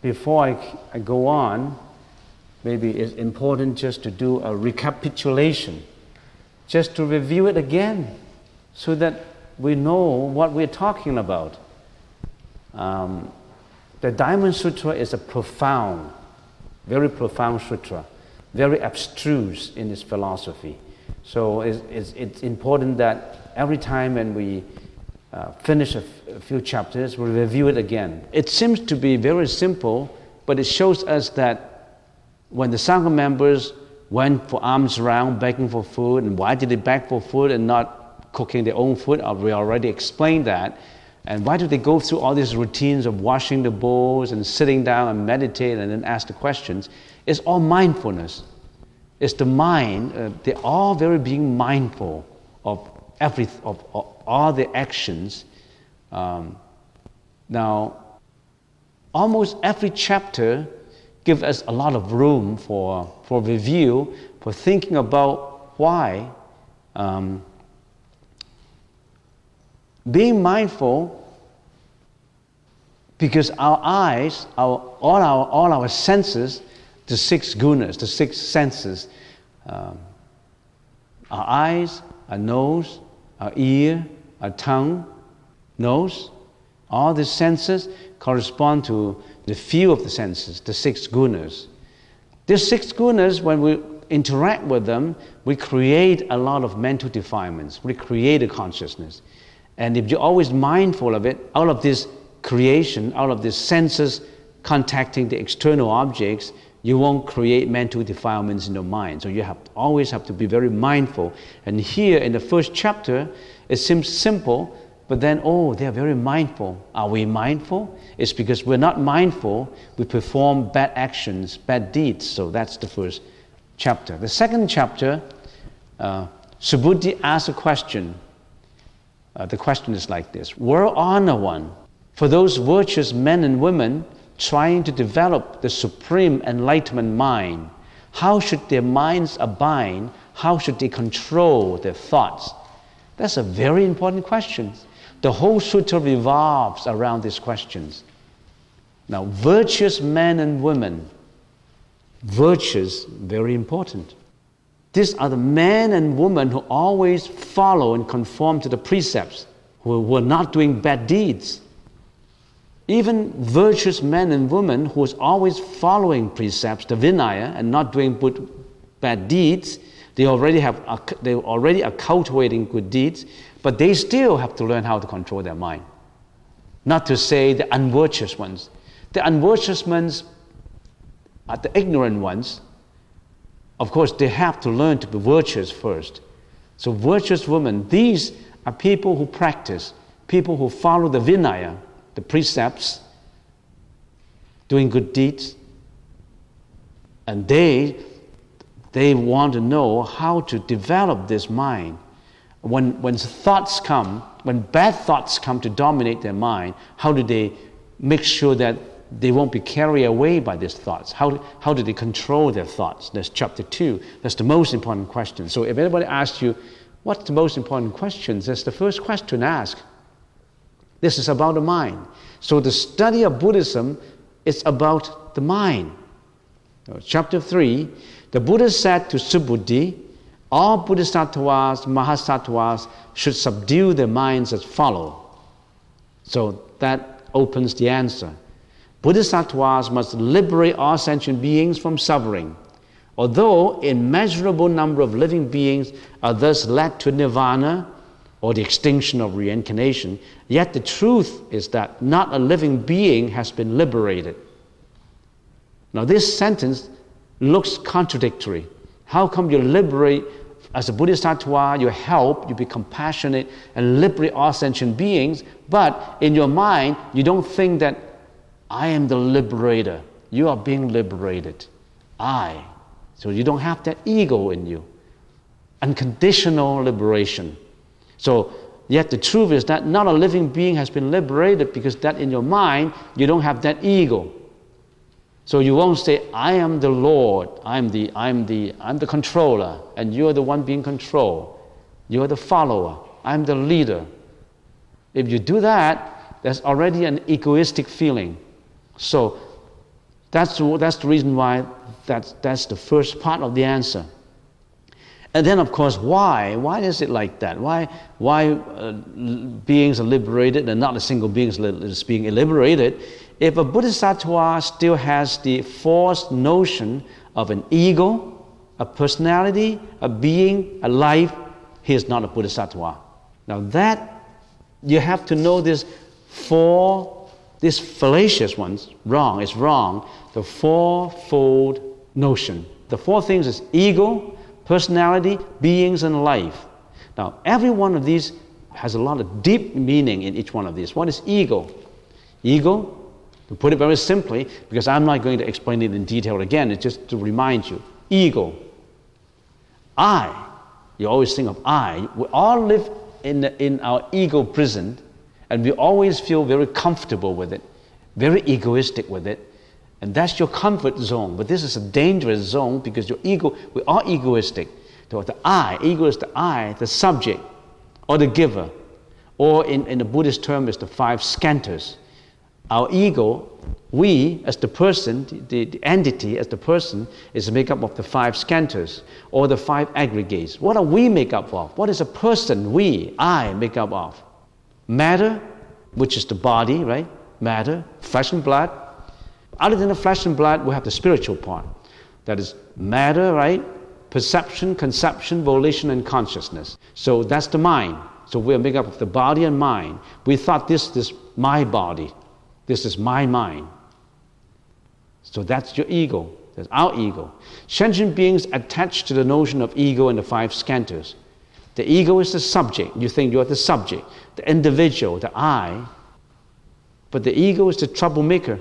before I go on, maybe it's important just to do a recapitulation, just to review it again, so that we know what we're talking about. The Diamond Sutra is a profound, very profound sutra, very abstruse in its philosophy. So it's important that every time when we finish a few chapters, we review it again. It seems to be very simple, but it shows us that when the Sangha members went for alms around begging for food, and why did they beg for food and not cooking their own food? We already explained that. And why do they go through all these routines of washing the bowls and sitting down and meditate and then ask the questions? It's all mindfulness. It's the mind. They're all very being mindful of all the actions. Now, almost every chapter gives us a lot of room for review, for thinking about why. Being mindful, because our eyes, all our senses, the six gunas, the six senses, our eyes, our nose, our ear, our tongue, nose, all the senses correspond to the few of the senses, the six gunas. These six gunas, when we interact with them, we create a lot of mental defilements. We create a consciousness. And if you're always mindful of it, out of this creation, out of these senses contacting the external objects, you won't create mental defilements in your mind. So you always have to be very mindful. And here in the first chapter, it seems simple, but then, they're very mindful. Are we mindful? It's because we're not mindful, we perform bad actions, bad deeds. So that's the first chapter. The second chapter, Subhuti asks a question. The question is like this: World Honor One, for those virtuous men and women trying to develop the supreme enlightenment mind, how should their minds abide? How should they control their thoughts? That's a very important question. The whole sutra revolves around these questions. Now, virtuous men and women, virtues, very important. These are the men and women who always follow and conform to the precepts, who are not doing bad deeds. Even virtuous men and women who is always following precepts, the Vinaya, and not doing bad deeds, they already are cultivating good deeds, but they still have to learn how to control their mind. Not to say the unvirtuous ones. The unvirtuous ones are the ignorant ones. Of course, they have to learn to be virtuous first. So virtuous women, these are people who practice, people who follow the Vinaya, the precepts, doing good deeds. And they want to know how to develop this mind. When thoughts come, when bad thoughts come to dominate their mind, how do they make sure that they won't be carried away by these thoughts? How do they control their thoughts? That's chapter 2. That's the most important question. So if anybody asks you, what's the most important question? That's the first question to ask. This is about the mind. So the study of Buddhism is about the mind. So chapter 3, the Buddha said to Subhuti, all bodhisattvas, mahasattvas should subdue their minds as follow. So that opens the answer. Bodhisattvas must liberate all sentient beings from suffering. Although immeasurable number of living beings are thus led to nirvana, or the extinction of reincarnation, yet the truth is that not a living being has been liberated. Now this sentence looks contradictory. How come you liberate, as a bodhisattva, you help, you be compassionate and liberate all sentient beings, but in your mind, you don't think that I am the liberator. You are being liberated. So you don't have that ego in you. Unconditional liberation. So, yet the truth is that not a living being has been liberated, because that in your mind, you don't have that ego. So you won't say, I am the Lord, I'm the controller, and you're the one being controlled. You're the follower, I'm the leader. If you do that, there's already an egoistic feeling. So That's the reason why that's the first part of the answer. And then, of course, why? Why is it like that? Why beings are liberated and not a single being is being liberated? If a bodhisattva still has the false notion of an ego, a personality, a being, a life, he is not a bodhisattva. Now that, you have to know this fallacious ones, wrong, it's wrong. The fourfold notion. The four things is ego, personality, beings, and life. Now, every one of these has a lot of deep meaning in each one of these. What is ego? Ego, to put it very simply, because I'm not going to explain it in detail again, it's just to remind you. Ego. I. You always think of I. We all live in our ego prison, and we always feel very comfortable with it, very egoistic with it. And that's your comfort zone. But this is a dangerous zone because your ego, we are egoistic. The I, ego is the I, the subject, or the giver. Or in the Buddhist term, is the five skandhas. Our ego, we as the person, the entity as the person, is made up of the five skandhas, or the five aggregates. What are we made up of? What is a person, we, I, make up of? Matter, which is the body, right? Matter, flesh and blood. Other than the flesh and blood, we have the spiritual part. That is matter, right? Perception, conception, volition, and consciousness. So that's the mind. So we are made up of the body and mind. We thought this is my body. This is my mind. So that's your ego. That's our ego. Sentient beings attach to the notion of ego and the five skandhas. The ego is the subject. You think you are the subject, the individual, the I. But the ego is the troublemaker.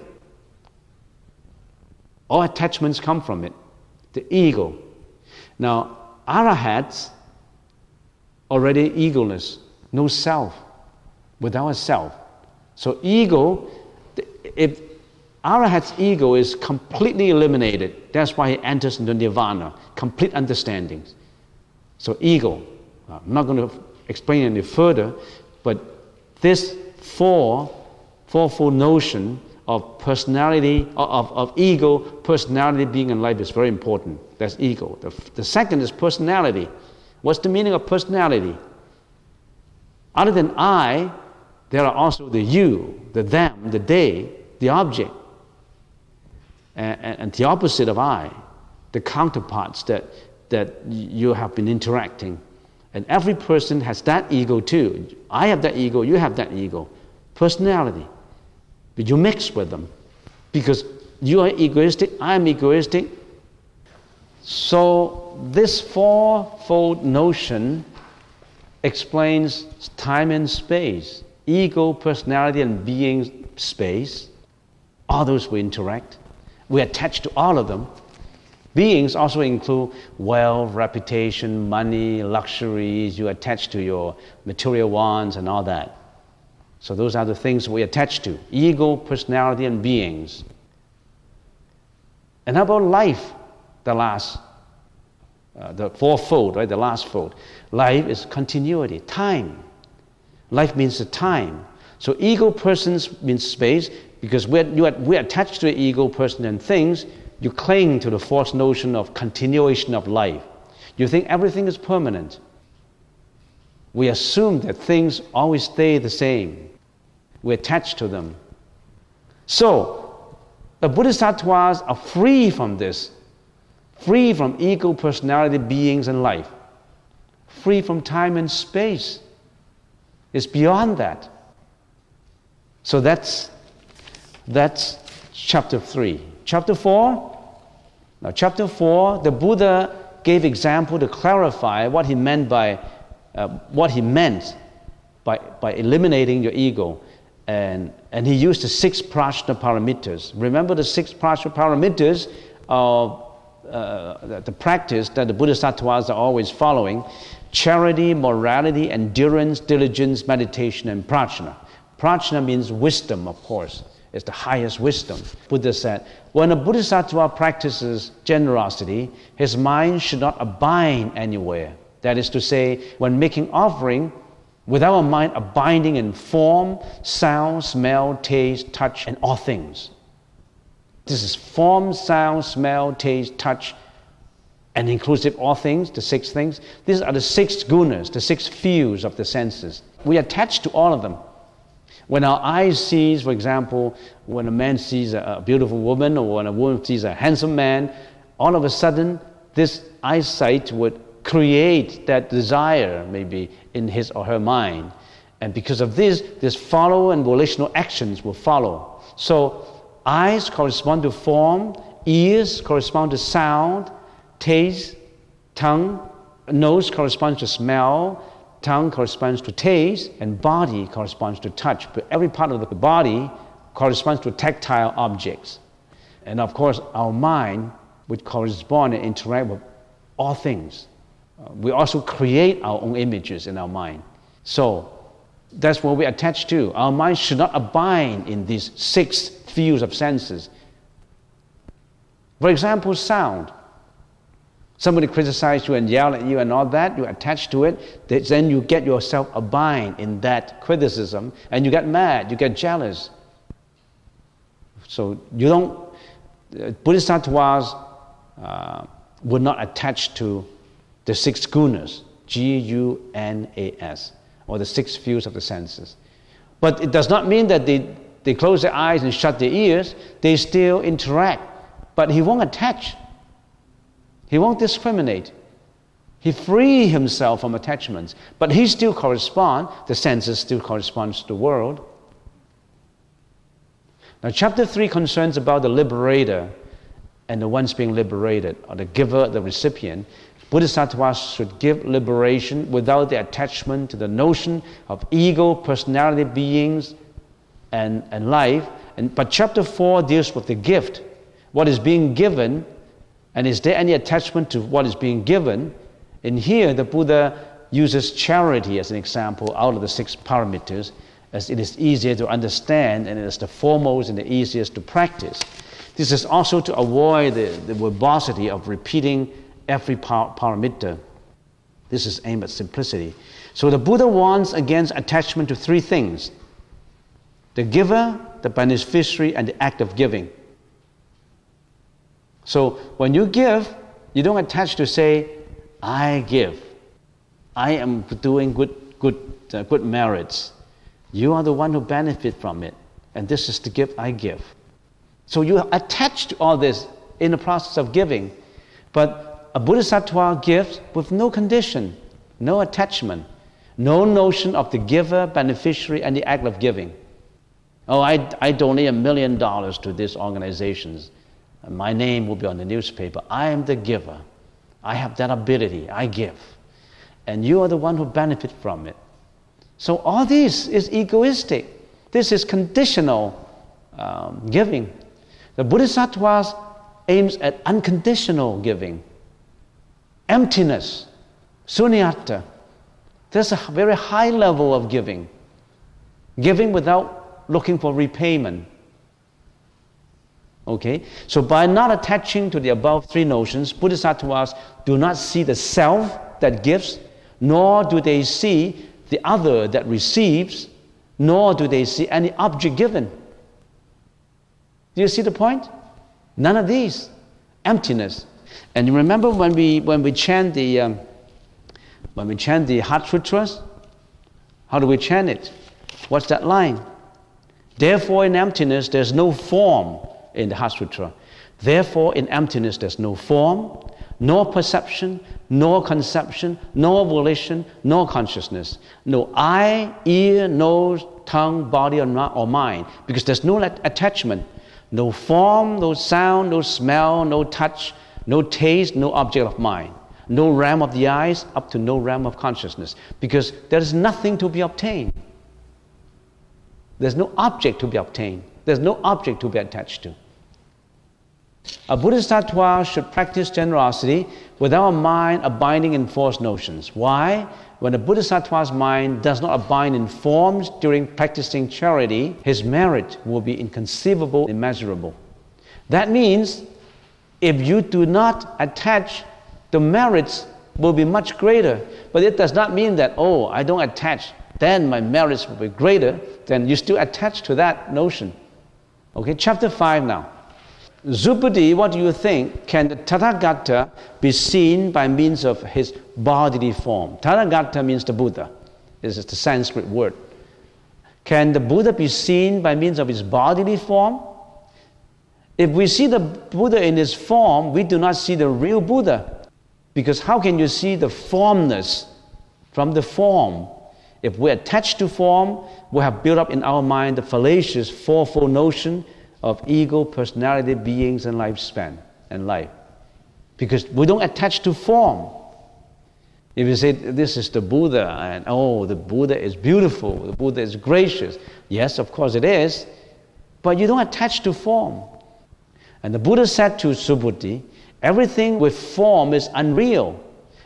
All attachments come from it. The ego. Now, arahats already egoless, no self, without a self. So ego, if arahat's ego is completely eliminated, that's why he enters into nirvana, complete understanding. So ego, I'm not going to explain any further, but this fourfold notion of personality, of ego, personality, being, and life is very important. That's ego. The second is personality. What's the meaning of personality? Other than I, there are also the you, the them, the they, the object, and the opposite of I, the counterparts that you have been interacting. And every person has that ego too. I have that ego, you have that ego. Personality. But you mix with them because you are egoistic, I am egoistic. So this fourfold notion explains time and space, ego, personality, and being, space. All those we interact. We attach to all of them. Beings also include wealth, reputation, money, luxuries. You attach to your material wants and all that. So those are the things we attach to. Ego, personality, and beings. And how about life? The last, the fourfold, right? The last fold. Life is continuity, time. Life means the time. So ego, persons means space, because we're attached to the ego, person, and things. You cling to the false notion of continuation of life. You think everything is permanent. We assume that things always stay the same. We attach to them. So, the bodhisattvas are free from this, free from ego, personality, beings, and life, free from time and space. It's beyond that. So that's chapter 3. Chapter 4. Now, chapter 4, the Buddha gave example to clarify what he meant by eliminating your ego. And he used the 6 prajna paramitas. Remember the 6 prajna paramitas of the practice that the bodhisattvas are always following: charity, morality, endurance, diligence, meditation, and prajna. Prajna means wisdom, of course. It's the highest wisdom. Buddha said, when a bodhisattva practices generosity, his mind should not abide anywhere. That is to say, when making offering, without a mind abiding in form, sound, smell, taste, touch, and all things. This is form, sound, smell, taste, touch, and inclusive all things, the 6 things. These are the 6 gunas, the 6 fields of the senses. We attach to all of them. When our eyes sees, for example, when a man sees a beautiful woman, or when a woman sees a handsome man, all of a sudden, this eyesight would create that desire, maybe, in his or her mind. And because of this follow and volitional actions will follow. So, eyes correspond to form, ears correspond to sound, taste, tongue, nose corresponds to smell, tongue corresponds to taste, and body corresponds to touch. But every part of the body corresponds to tactile objects. And of course, our mind would correspond and interact with all things. We also create our own images in our mind. So, that's what we attach to. Our mind should not abide in these 6 fields of senses. For example, sound. Somebody criticizes you and yell at you and all that, you attach to it, then you get yourself abide in that criticism, and you get mad, you get jealous. So you don't, Bodhisattvas would not attach to the 6 gunas, G-U-N-A-S, or the 6 fields of the senses. But it does not mean that they close their eyes and shut their ears, they still interact, but he won't attach. He won't discriminate. He frees himself from attachments, but he still corresponds, the senses still corresponds to the world. Now chapter 3 concerns about the liberator and the ones being liberated, or the giver, the recipient. Bodhisattvas should give liberation without the attachment to the notion of ego, personality, beings, and life. But chapter 4 deals with the gift, what is being given, and is there any attachment to what is being given? In here, the Buddha uses charity as an example out of the 6 parameters, as it is easier to understand and it is the foremost and the easiest to practice. This is also to avoid the verbosity of repeating every parameter. This is aimed at simplicity. So the Buddha warns against attachment to 3 things: the giver, the beneficiary, and the act of giving. So when you give, you don't attach to say, I give. I am doing good merits. You are the one who benefit from it. And this is the gift I give. So you are attached to all this in the process of giving. But a Bodhisattva gives with no condition, no attachment, no notion of the giver, beneficiary, and the act of giving. Oh, I donate $1 million to these organizations. My name will be on the newspaper. I am the giver. I have that ability. I give. And you are the one who benefit from it. So all this is egoistic. This is conditional giving. The Bodhisattvas aims at unconditional giving. Emptiness, sunyata. There's a very high level of giving. Giving without looking for repayment. Okay, so by not attaching to the above 3 notions, Bodhisattvas do not see the self that gives, nor do they see the other that receives, nor do they see any object given. Do you see the point? None of these. Emptiness. And you remember when we chant the Heart Sutras, how do we chant it? What's that line? Therefore, in emptiness, there's no form. In the Heart Sutra. Therefore, in emptiness, there's no form, nor perception, nor conception, nor volition, nor consciousness. No eye, ear, nose, tongue, body, or mind, because there's no attachment. No form, no sound, no smell, no touch, no taste, no object of mind. No realm of the eyes up to no realm of consciousness, because there is nothing to be obtained. There's no object to be obtained. There's no object to be attached to. A Bodhisattva should practice generosity without a mind abiding in false notions. Why? When a Bodhisattva's mind does not abide in forms during practicing charity, his merit will be inconceivable, immeasurable. That means if you do not attach, the merits will be much greater. But it does not mean that, oh, I don't attach, then my merits will be greater. Then you still attach to that notion. Okay, chapter 5 now. Subhuti, what do you think? Can the Tathagata be seen by means of his bodily form? Tathagata means the Buddha. This is the Sanskrit word. Can the Buddha be seen by means of his bodily form? If we see the Buddha in his form, we do not see the real Buddha. Because how can you see the formness from the form? If we're attached to form, we have built up in our mind the fallacious fourfold notion of ego, personality, beings, and lifespan and life. Because we don't attach to form. If you say, this is the Buddha, and oh, the Buddha is beautiful, the Buddha is gracious. Yes, of course it is, but you don't attach to form. And the Buddha said to Subhuti, everything with form is unreal.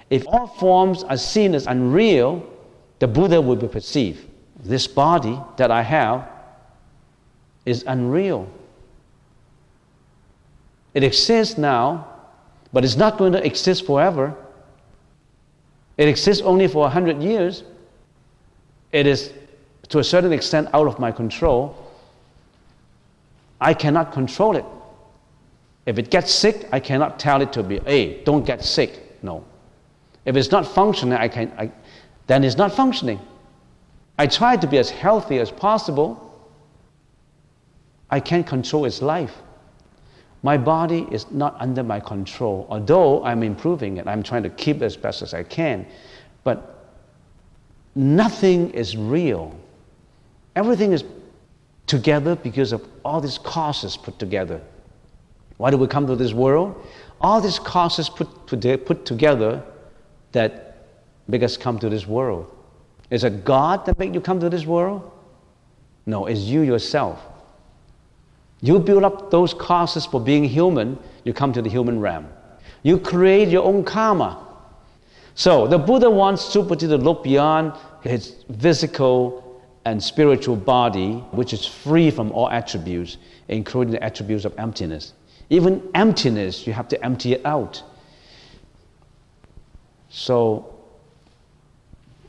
If all forms are seen as unreal, the Buddha will be perceived. This body that I have is unreal. It exists now, but it's not going to exist forever. It exists only for 100 years. It is, to a certain extent, out of my control. I cannot control it. If it gets sick, I cannot tell it to be, hey, don't get sick. No. If it's not functioning, then it's not functioning. I try to be as healthy as possible. I can't control its life. My body is not under my control, although I'm improving it. I'm trying to keep it as best as I can. But nothing is real. Everything is together because of all these causes put together. Why do we come to this world? All these causes put together that make us come to this world. Is it God that make you come to this world? No, it's you yourself. You build up those causes for being human, you come to the human realm. You create your own karma. So the Buddha wants Subhuti to look beyond his physical and spiritual body, which is free from all attributes, including the attributes of emptiness. Even emptiness, you have to empty it out. So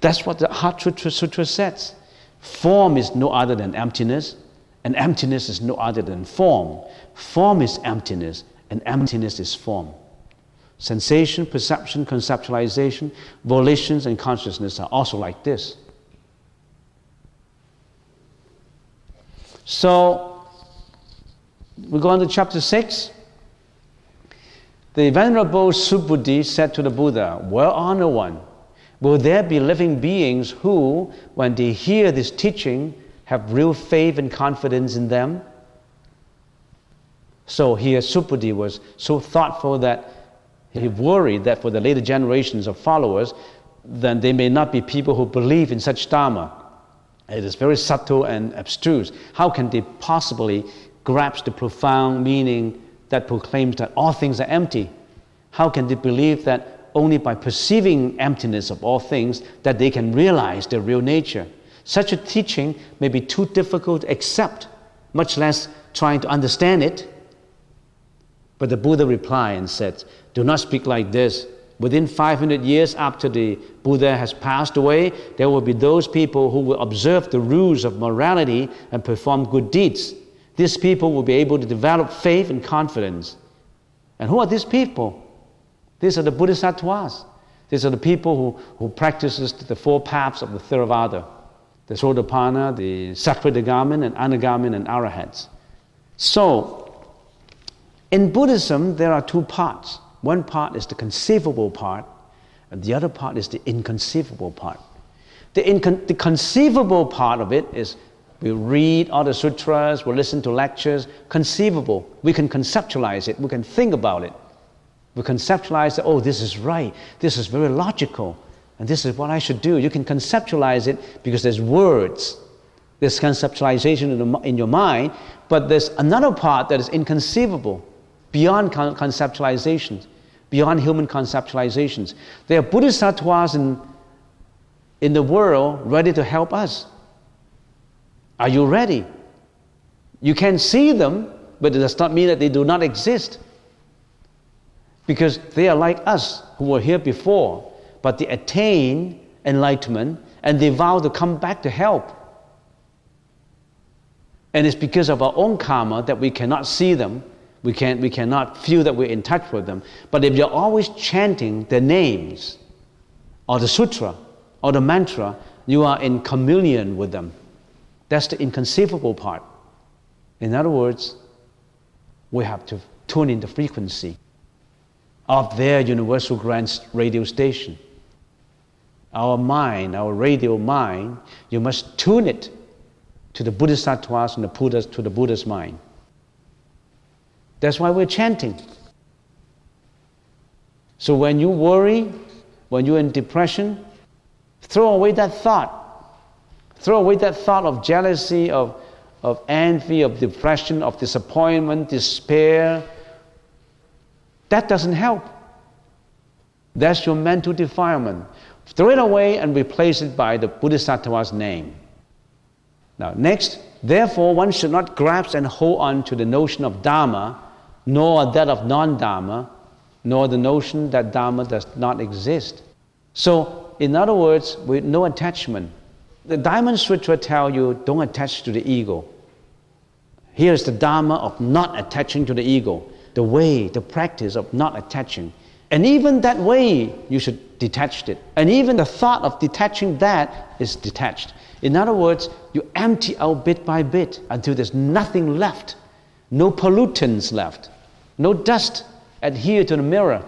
that's what the Heart Sutra says. Form is no other than emptiness, and emptiness is no other than form. Form is emptiness, and emptiness is form. Sensation, perception, conceptualization, volitions, and consciousness are also like this. So, we go on to chapter 6. The Venerable Subhuti said to the Buddha, Well-honored one, will there be living beings who, when they hear this teaching, have real faith and confidence in them? So here Subhuti was so thoughtful that he worried that for the later generations of followers, then they may not be people who believe in such Dharma. It is very subtle and abstruse. How can they possibly grasp the profound meaning that proclaims that all things are empty? How can they believe that only by perceiving emptiness of all things that they can realize their real nature? Such a teaching may be too difficult to accept, much less trying to understand it. But the Buddha replied and said, do not speak like this. Within 500 years after the Buddha has passed away, there will be those people who will observe the rules of morality and perform good deeds. These people will be able to develop faith and confidence. And who are these people? These are the Bodhisattvas. These are the people who practices the four paths of the Theravada. The Sotapanna, the Sakradagami, and Anagami, and Arahats. So, in Buddhism, there are two parts. One part is the conceivable part, and the other part is the inconceivable part. The conceivable part of it is we read all the sutras, we listen to lectures, conceivable. We can conceptualize it, we can think about it. We conceptualize that, oh, this is right, this is very logical, and this is what I should do. You can conceptualize it because there's words, there's conceptualization in your mind, but there's another part that is inconceivable, beyond conceptualizations, beyond human conceptualizations. There are Bodhisattvas in the world ready to help us. Are you ready? You can see them, but it does not mean that they do not exist. Because they are like us who were here before, but they attain enlightenment and they vow to come back to help. And it's because of our own karma that we cannot see them, We cannot feel that we're in touch with them. But if you're always chanting the names or the sutra or the mantra, you are in communion with them. That's the inconceivable part. In other words, we have to tune in the frequency of their universal grand radio station. Our mind, our radio mind, you must tune it to the Bodhisattvas and to the Buddha's mind. That's why we're chanting. So when you worry, when you're in depression, throw away that thought. Throw away that thought of jealousy, of envy, of depression, of disappointment, despair. That doesn't help. That's your mental defilement. Throw it away and replace it by the Bodhisattva's name. Now, next, therefore, one should not grasp and hold on to the notion of Dharma, nor that of non-Dharma, nor the notion that Dharma does not exist. So, in other words, with no attachment. The Diamond Sutra tells you, don't attach to the ego. Here's the Dharma of not attaching to the ego, the way, the practice of not attaching. And even that way, you should detach it. And even the thought of detaching that is detached. In other words, you empty out bit by bit until there's nothing left, no pollutants left, no dust adhere to the mirror.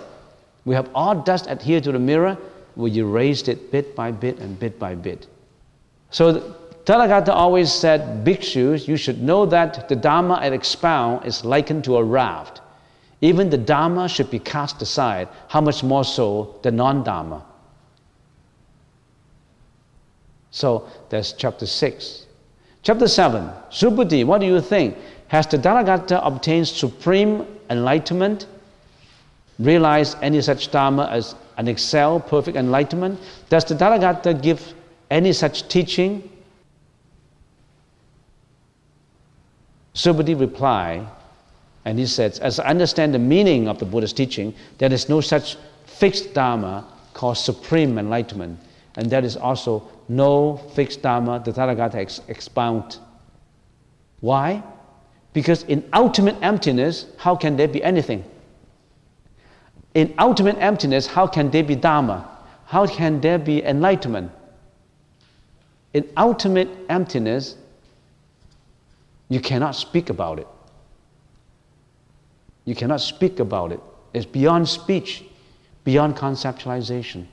We have all dust adhere to the mirror. We erased it bit by bit and bit by bit. So Tathagata always said, bhikshus, you should know that the Dharma I expound is likened to a raft. Even the Dharma should be cast aside. How much more so the non-Dharma? So that's chapter 6. Chapter 7. Subhuti, what do you think? Has the Tathagata obtained supreme enlightenment? Realized any such Dharma as an excelled, perfect enlightenment? Does the Tathagata give any such teaching? Subhuti replied, and he says, as I understand the meaning of the Buddha's teaching, there is no such fixed Dharma called supreme enlightenment. And there is also no fixed Dharma the Tathagata expound. Why? Because in ultimate emptiness, how can there be anything? In ultimate emptiness, how can there be Dharma? How can there be enlightenment? In ultimate emptiness, you cannot speak about it. You cannot speak about it. It's beyond speech, beyond conceptualization.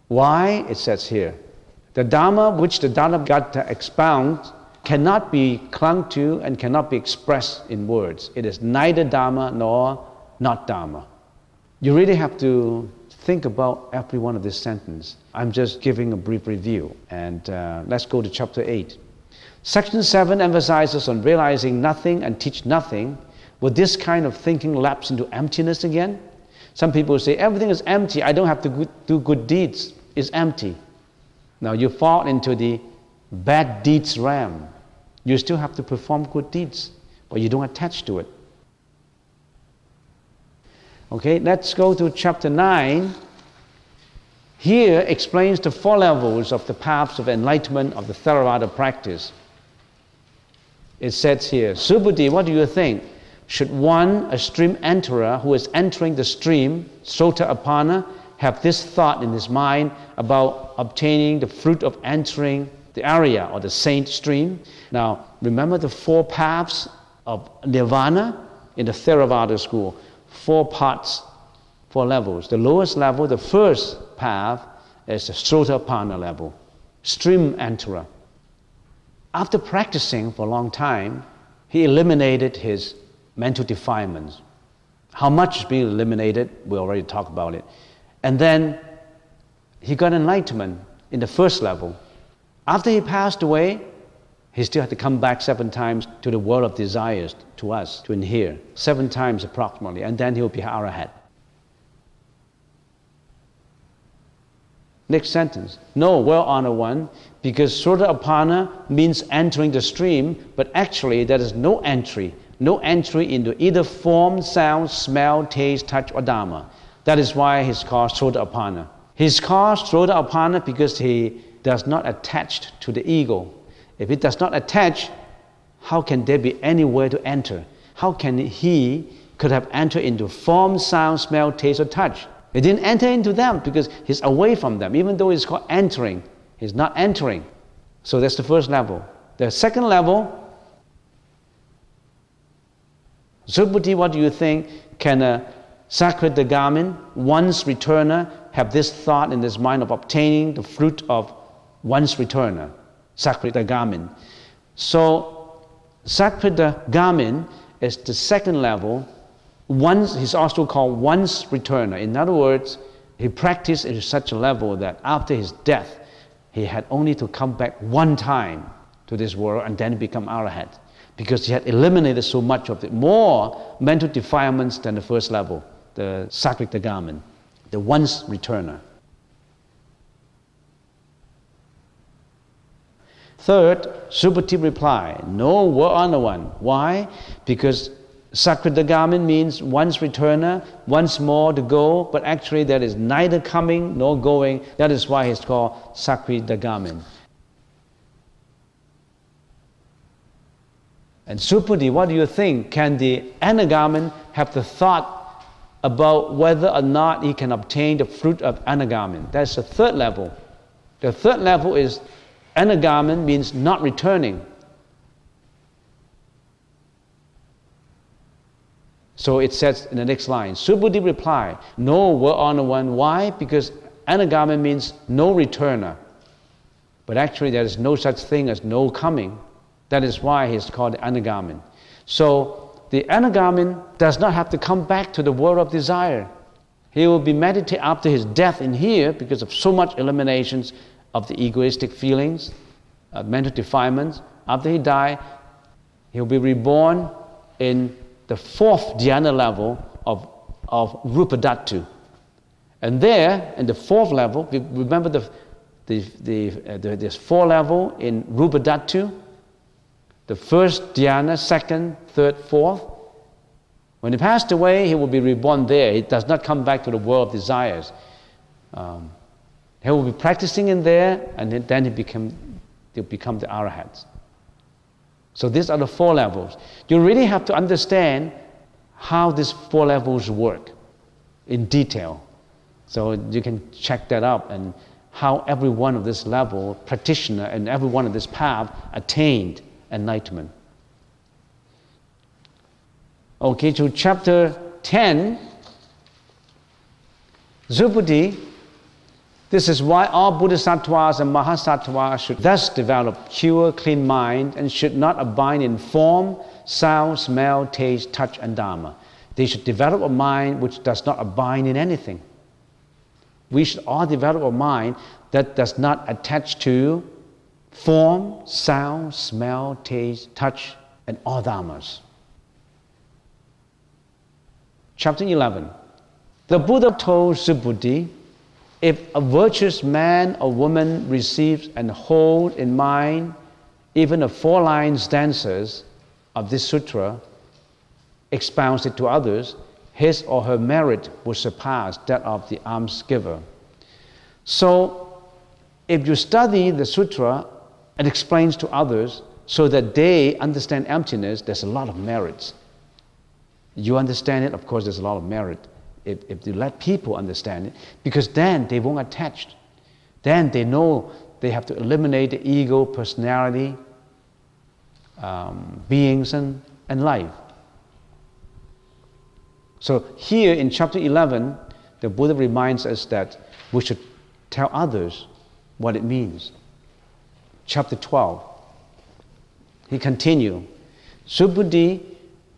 Why? It says here, the Dharma which the Tathagata expounds cannot be clung to and cannot be expressed in words. It is neither Dharma nor not Dharma. You really have to think about every one of this sentence. I'm just giving a brief review, and let's go to chapter 8. Section 7 emphasizes on realizing nothing and teach nothing. Would this kind of thinking lapse into emptiness again? Some people say, everything is empty, I don't have to do good deeds. It's empty. Now you fall into the bad deeds realm. You still have to perform good deeds, but you don't attach to it. Okay, let's go to chapter 9. Here explains the 4 levels of the paths of enlightenment of the Theravada practice. It says here, Subhuti, what do you think? Should one, a stream enterer who is entering the stream, Sotapanna, have this thought in his mind about obtaining the fruit of entering the area or the saint stream? Now, remember the 4 paths of nirvana in the Theravada school. 4 parts, 4 levels. The lowest level, the first path, is the Sotapanna level, stream enterer. After practicing for a long time, he eliminated his mental defilements. How much is being eliminated, we already talked about it. And then he got enlightenment in the first level. After he passed away, he still had to come back 7 times to the world of desires, to us, to inhere, 7 times approximately, and then he will be Arahat. Next sentence. No, well-honored one, because Sotapanna means entering the stream, but actually there is no entry into either form, sound, smell, taste, touch, or Dharma. That is why he's called Sotapanna. He's called Sotapanna because he does not attach to the ego. If he does not attach, how can there be anywhere to enter? How can he could have entered into form, sound, smell, taste, or touch? He didn't enter into them because he's away from them. Even though it's called entering, he's not entering. So that's the first level. The second level, Subhuti, what do you think? Can a Sakridagami, once returner, have this thought in his mind of obtaining the fruit of once returner, Sakridagami? So Sakridagami is the second level. Once, he's also called once returner. In other words, he practiced at such a level that after his death, he had only to come back one time to this world and then become Arahant, because he had eliminated so much of it, more mental defilements than the first level, the Sakridagami, the once returner. Third, Subhuti replied, no, we're on the one. Why? Because Sakridagami means once returner, once more to go, but actually there is neither coming nor going. That is why it's called Sakridagami. And Subhuti, what do you think? Can the Anagami have the thought about whether or not he can obtain the fruit of Anagami? That's the third level. The third level is Anagami means not returning. So it says in the next line, Subhuti replied, no, we're on the one. Why? Because Anagami means no returner. But actually there is no such thing as no coming. That is why he's called the Anagami. So the Anagami does not have to come back to the world of desire. He will be meditating after his death in here because of so much eliminations of the egoistic feelings, mental defilements. After he dies, he will be reborn in the fourth dhyana level of Rupadhatu. And there, in the fourth level, remember there's four levels in Rupadhatu. The first dhyana, second, third, fourth. When he passed away, he will be reborn there. He does not come back to the world of desires. He will be practicing in there, and then he'll become the Arahants. So these are the four levels. You really have to understand how these four levels work in detail. So you can check that up, and how every one of this level, practitioner, and every one of this path attained enlightenment. Okay, to chapter 10, Subhuti. This is why all bodhisattvas and mahasattvas should thus develop pure, clean mind and should not abide in form, sound, smell, taste, touch, and dharma. They should develop a mind which does not abide in anything. We should all develop a mind that does not attach to form, sound, smell, taste, touch, and all dharmas. Chapter 11. The Buddha told Subhuti, if a virtuous man or woman receives and holds in mind even the 4-line stanzas of this sutra, expounds it to others, his or her merit will surpass that of the alms giver. So, if you study the sutra and explains to others so that they understand emptiness, there's a lot of merits. You understand it, of course, there's a lot of merit. If you let people understand it, because then they won't attach. Then they know they have to eliminate the ego, personality, beings, and life. So here in chapter 11, the Buddha reminds us that we should tell others what it means. Chapter 12, he continued, Subhuti,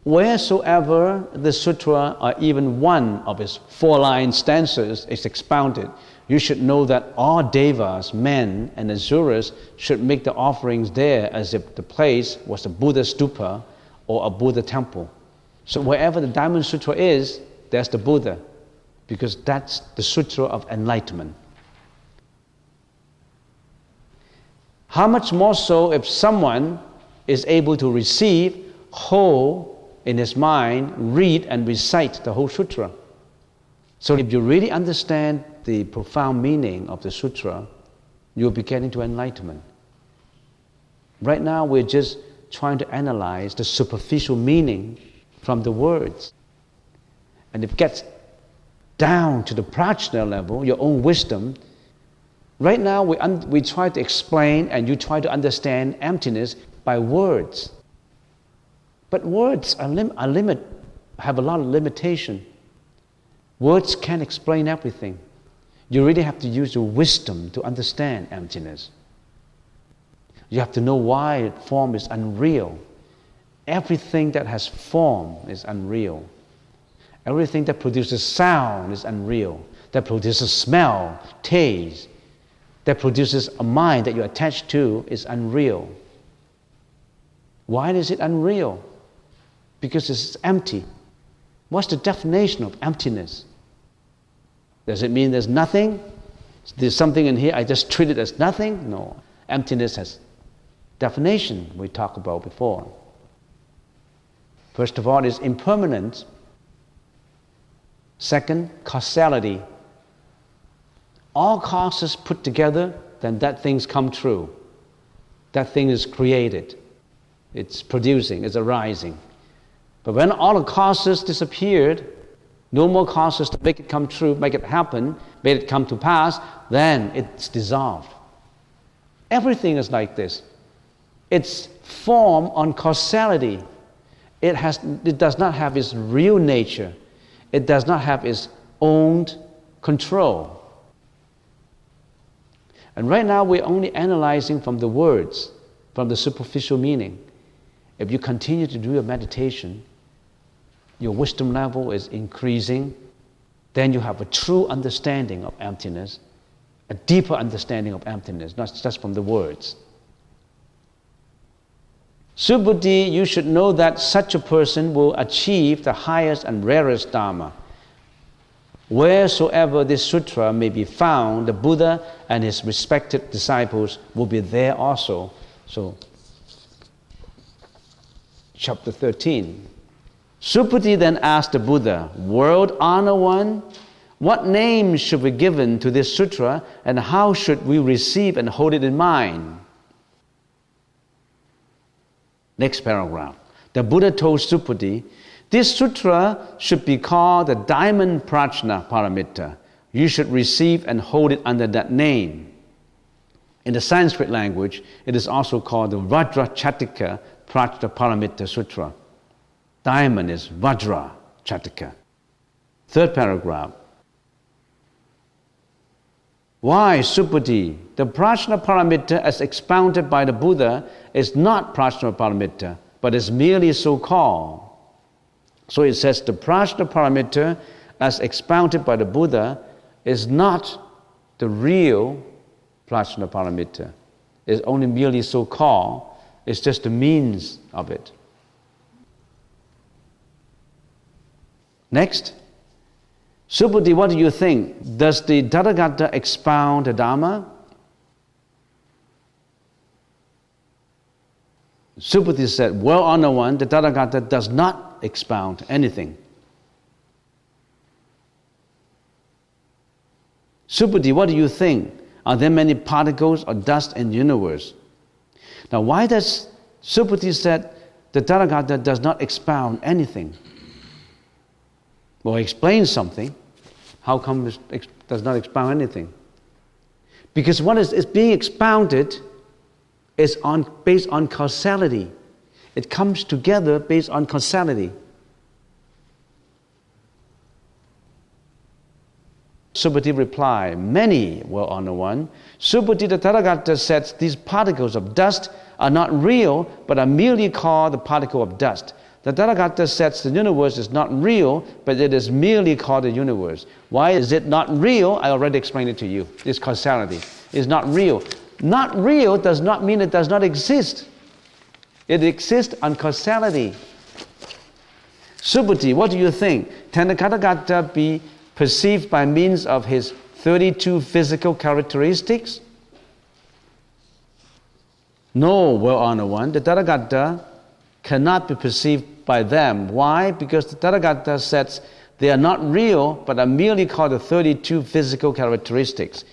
wheresoever the sutra or even one of its 4-line stanzas is expounded, you should know that all devas, men, and asuras should make the offerings there as if the place was a Buddha stupa or a Buddha temple. So wherever the Diamond Sutra is, there's the Buddha, because that's the sutra of enlightenment. How much more so if someone is able to receive whole in his mind, read and recite the whole sutra. So if you really understand the profound meaning of the sutra, you'll be getting to enlightenment. Right now we're just trying to analyze the superficial meaning from the words. And if it gets down to the prajna level, your own wisdom, right now we try to explain and you try to understand emptiness by words. But words have a lot of limitation. Words can't explain everything. You really have to use your wisdom to understand emptiness. You have to know why form is unreal. Everything that has form is unreal. Everything that produces sound is unreal. That produces smell, taste, that produces a mind that you're attached to is unreal. Why is it unreal? Because it's empty. What's the definition of emptiness? Does it mean there's nothing? There's something in here, I just treat it as nothing? No. Emptiness has definition we talked about before. First of all, it's impermanence. Second, causality. All causes put together, then that thing's come true. That thing is created. It's producing, it's arising. But when all the causes disappeared, no more causes to make it come true, make it happen, make it come to pass, then it's dissolved. Everything is like this. It's form on causality. It does not have its real nature. It does not have its own control. And right now we're only analyzing from the words, from the superficial meaning. If you continue to do your meditation, your wisdom level is increasing, then you have a true understanding of emptiness, a deeper understanding of emptiness, not just from the words. Subhuti, you should know that such a person will achieve the highest and rarest Dharma. Wheresoever this sutra may be found, the Buddha and his respected disciples will be there also. So, chapter 13. Subhuti then asked the Buddha, World Honored One, what name should be given to this sutra and how should we receive and hold it in mind? Next paragraph. The Buddha told Subhuti, this sutra should be called the Diamond Prajna Paramita. You should receive and hold it under that name. In the Sanskrit language, it is also called the Vajra Chatika Prajna Paramita Sutra. Diamond is Vajra Chatika. Third paragraph. Why, Subhuti? The Prajna Paramita as expounded by the Buddha is not Prajna Paramita, but is merely so called. So it says the Prajna Paramita as expounded by the Buddha is not the real Prajna Paramita. It's only merely so called. It's just the means of it. Next. Subhuti, what do you think? Does the Tathagata expound the Dhamma? Subhuti said, Well Honored One, the Tathagata does not expound anything. Subhuti, what do you think? Are there many particles or dust in the universe? Now, why does Subhuti said the Tathagata does not expound anything? Well, he explains something. How come it does not expound anything? Because what is being expounded is based on causality. It comes together based on causality. Subhuti replied, Many, Well Honored One. Subhuti the Tathagata says these particles of dust are not real, but are merely called the particle of dust. The Tathagata says the universe is not real, but it is merely called the universe. Why is it not real? I already explained it to you. This causality is not real. Not real does not mean it does not exist. It exists on causality. Subhuti, what do you think? Can the Tathagata be perceived by means of his 32 physical characteristics? No, Well Honored One. The Tathagata cannot be perceived by them. Why? Because the Tathagata says they are not real, but are merely called the 32 physical characteristics.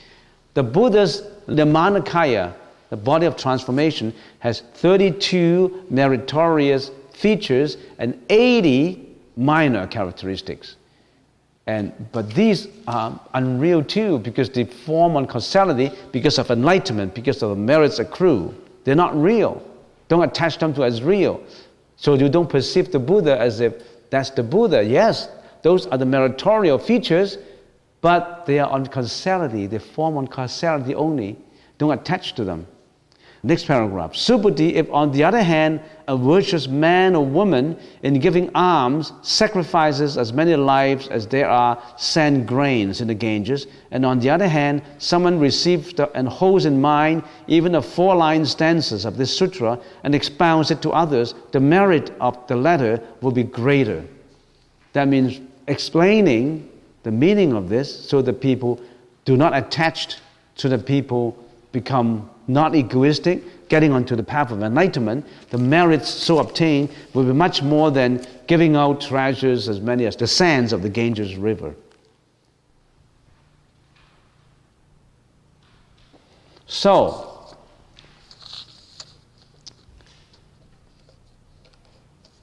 The Buddha's Nirmanakaya, the body of transformation, has 32 meritorious features and 80 minor characteristics. But these are unreal too, because they form on causality because of enlightenment, because of the merits accrue. They're not real. Don't attach them to as real. So you don't perceive the Buddha as if that's the Buddha. Yes, those are the meritorious features, but they are on causality. They form on causality only. Don't attach to them. Next paragraph. Subhuti, if on the other hand, a virtuous man or woman in giving alms sacrifices as many lives as there are sand grains in the Ganges, and on the other hand, someone receives and holds in mind even the 4-line stanzas of this sutra and expounds it to others, the merit of the latter will be greater. That means explaining the meaning of this so that people do not attach, so that people become not egoistic, getting onto the path of enlightenment. The merits so obtained will be much more than giving out treasures as many as the sands of the Ganges River. So,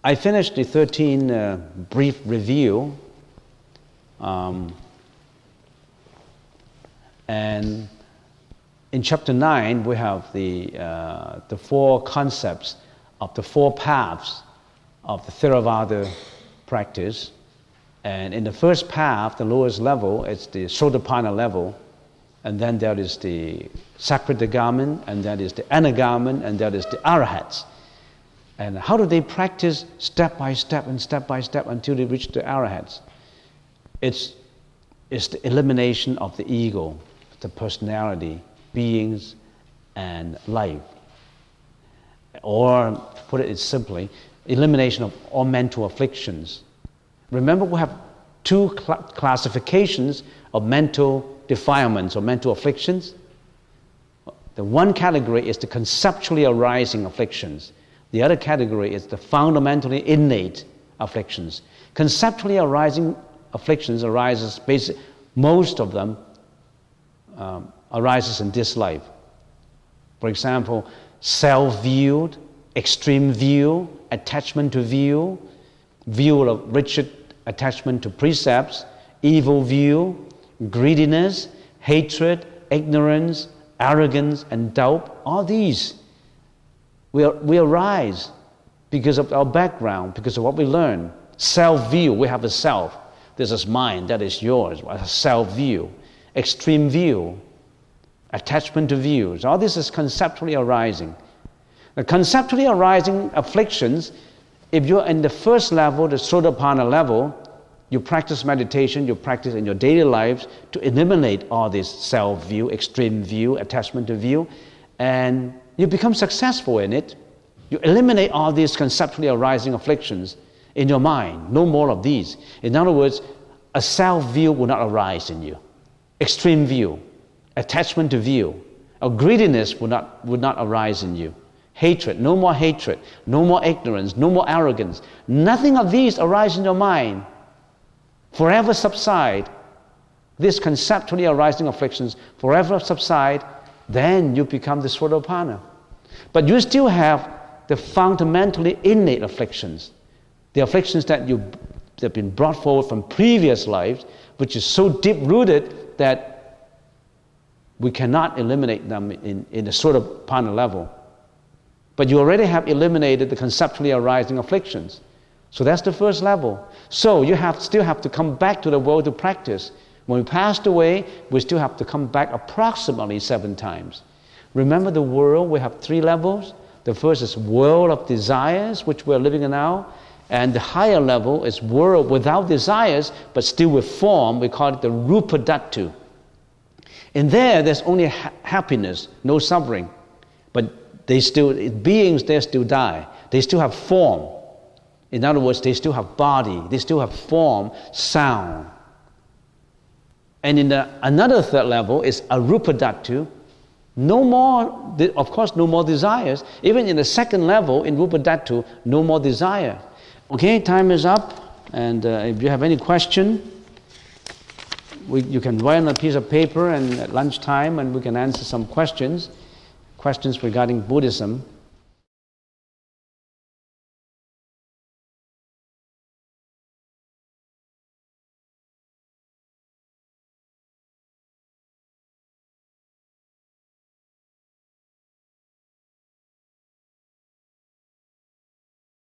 I finished the 13 brief review, and in chapter 9, we have the 4 concepts of the 4 paths of the Theravada practice. And in the first path, the lowest level, it's the Sotapanna level. And then there is the Sakritagamin, and that is the Anagamin, and that is the Arahats. And how do they practice step by step until they reach the Arahats? It's the elimination of the ego, the personality, beings, and life. Or, to put it simply, elimination of all mental afflictions. Remember, we have 2 classifications of mental defilements or mental afflictions. The one category is the conceptually arising afflictions. The other category is the fundamentally innate afflictions. Conceptually arising afflictions arises, most of them arises in this life. For example, self-view, extreme view, attachment to view, view of rigid attachment to precepts, evil view, greediness, hatred, ignorance, arrogance, and doubt. All these we arise because of our background, because of what we learn. Self-view, we have a self. This is mine, that is yours. A self-view. Extreme view, attachment to views. All this is conceptually arising. The conceptually arising afflictions, if you're in the first level, the Sotapanna level, you practice meditation, you practice in your daily lives to eliminate all this self-view, extreme view, attachment to view, and you become successful in it. You eliminate all these conceptually arising afflictions in your mind. No more of these. In other words, a self-view will not arise in you. Extreme view, attachment to view, or greediness would not arise in you. Hatred, no more hatred, no more ignorance, no more arrogance. Nothing of these arise in your mind. Forever subside. These conceptually arising afflictions forever subside, then you become the Sotapanna. But you still have the fundamentally innate afflictions, the afflictions that have been brought forward from previous lives, which is so deep-rooted that we cannot eliminate them in the Sotapanna level. But you already have eliminated the conceptually arising afflictions. So that's the first level. So you still have to come back to the world to practice. When we passed away, we still have to come back approximately 7 times. Remember the world, we have 3 levels. The first is world of desires, which we're living in now. And the higher level is world without desires, but still with form. We call it the Rupa Dhatu. In there's only happiness, no suffering. But beings there still die. They still have form. In other words, they still have body. They still have form, sound. And in another third level is Arupa Dhatu. No more, of course, no more desires. Even in the second level, in Rupa Dhatu, no more desire. Okay, time is up. And if you have any question, you can write on a piece of paper and at lunchtime, and we can answer some questions. questions regarding Buddhism,